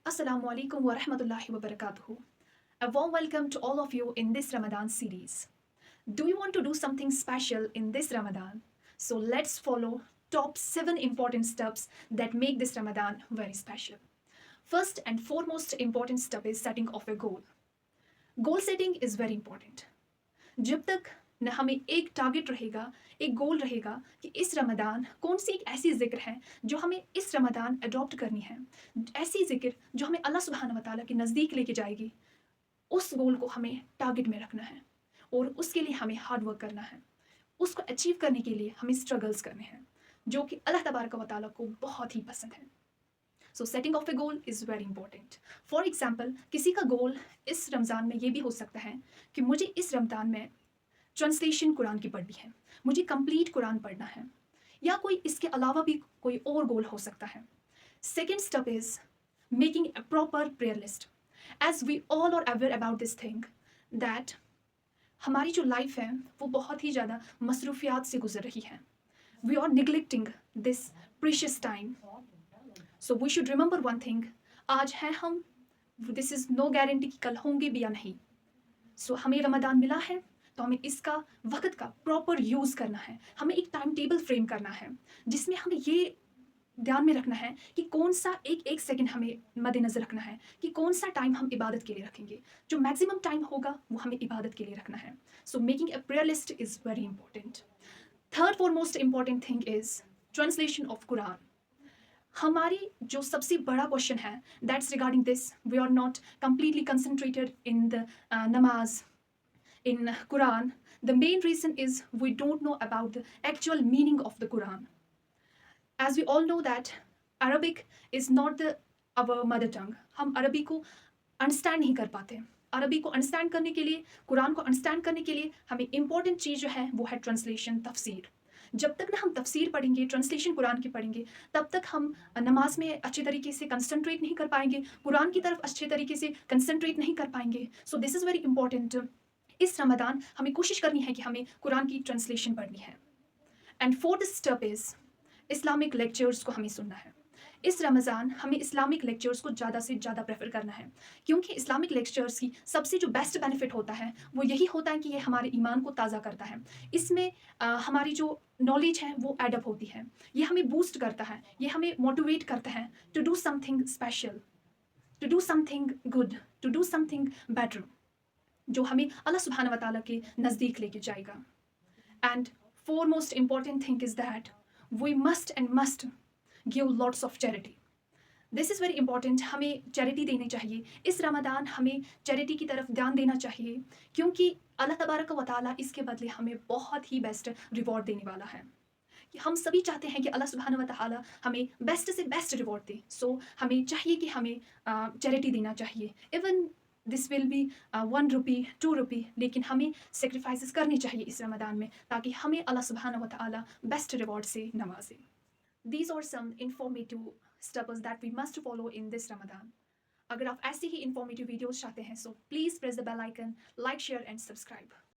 Assalamu alaikum wa rahmatullahi wa barakatuhu. A warm welcome to all of you in this Ramadan series. Do you want to do something special in this Ramadan? So let's follow top 7 important steps that make this Ramadan very special. First and foremost important step is setting of a goal. Goal setting is very important. जब तक न हमें एक target रहेगा, एक गोल रहेगा कि इस रमदान कौन सी एक ऐसी ज़िक्र है जो हमें इस रमदान अडॉप्ट करनी है, ऐसी ज़िक्र जो हमें अल्लाह सुब्हानहू व तआला के नज़दीक लेके जाएगी, उस गोल को हमें टारगेट में रखना है और उसके लिए हमें हार्ड वर्क करना है। उसको अचीव करने के लिए हमें स्ट्रगल्स करने हैं जो कि अल्लाह तबारक व तआला को बहुत ही पसंद है। So setting of a goal is very important. For example, किसी का गोल इस रमज़ान में ये भी हो सकता है कि मुझे इस रमज़ान में ट्रांसलेशन कुरान की पढ़नी है, मुझे कंप्लीट कुरान पढ़ना है, या कोई इसके अलावा भी कोई और गोल हो सकता है। Second step is making a proper prayer list. As we all are aware about this thing that हमारी जो लाइफ है वो बहुत ही ज़्यादा मसरूफियात से गुजर रही है। We are neglecting this precious time. So we should remember one thing, आज है हम, दिस इज़ नो गारंटी कि कल होंगे भी या नहीं। सो हमें रमदान मिला है तो हमें इसका वक्त का प्रॉपर यूज़ करना है। हमें एक टाइम टेबल फ्रेम करना है जिसमें हमें ये ध्यान में रखना है कि कौन सा एक सेकंड हमें मद्देनज़र रखना है कि कौन सा टाइम हम इबादत के लिए रखेंगे। जो मैक्सिमम टाइम होगा वो हमें इबादत के लिए रखना है। So making a prayer list is very important. Third for most important thing is translation of Quran. हमारी जो सबसे बड़ा क्वेश्चन है that's regarding this, we are not completely concentrated in the namaz, in Quran. The main reason is we don't know about the actual meaning of the Quran. As we all know that Arabic is not our mother tongue. हम अरबी को understand नहीं कर पाते। अरबी को understand करने के लिए, कुरान को अंडरस्टैंड करने के लिए हमें इंपॉर्टेंट चीज़ जो है वो है ट्रांसलेशन, तफसीर। जब तक ना हम तफसीर पढ़ेंगे, ट्रांसलेशन कुरान की पढ़ेंगे, तब तक हम नमाज में अच्छे तरीके से कंसंट्रेट नहीं कर पाएंगे, कुरान की तरफ अच्छे तरीके से कंसंट्रेट नहीं कर पाएंगे। So this is very important. इस रमदान हमें कोशिश करनी है कि हमें कुरान की ट्रांसलेशन पढ़नी है। And fourth step is Islamic lectures को हमें सुनना है। इस रमज़ान हमें इस्लामिक लेक्चर्स को ज़्यादा से ज़्यादा प्रेफर करना है, क्योंकि इस्लामिक लेक्चर्स की सबसे जो बेस्ट बेनिफिट होता है वो यही होता है कि ये हमारे ईमान को ताज़ा करता है। इसमें हमारी जो नॉलेज है वो एडअप होती है, ये हमें बूस्ट करता है, ये हमें मोटिवेट करता है to do something special, to do something good, to do something better, जो हमें अल्लाह सुब्हानहू व तआला के नज़दीक लेके जाएगा। And four most important thing is that we must give lots of charity. This is very important. हमें चैरिटी देनी चाहिए। इस रमदान हमें चैरिटी की तरफ ध्यान देना चाहिए, क्योंकि अल्लाह तबारक व तआला इसके बदले हमें बहुत ही बेस्ट रिवॉर्ड देने वाला है। हम सभी चाहते हैं कि अल्लाह सुब्हानहू व तआला हमें बेस्ट से बेस्ट रिवॉर्ड दे। सो हमें चाहिए कि हमें चैरिटी देना चाहिए। इवन दिस विल बी 1 रुपी 2 रुपी, लेकिन हमें सेक्रीफाइसेस करनी चाहिए इस रमदान में, ताकि हमें अल्लाह सुब्हानहू व तआला बेस्ट रिवॉर्ड से नवाजे। These are some informative steps that we must follow in this Ramadan. अगर आप ऐसी ही informative videos चाहते हैं, so please press the bell icon, like, share and subscribe.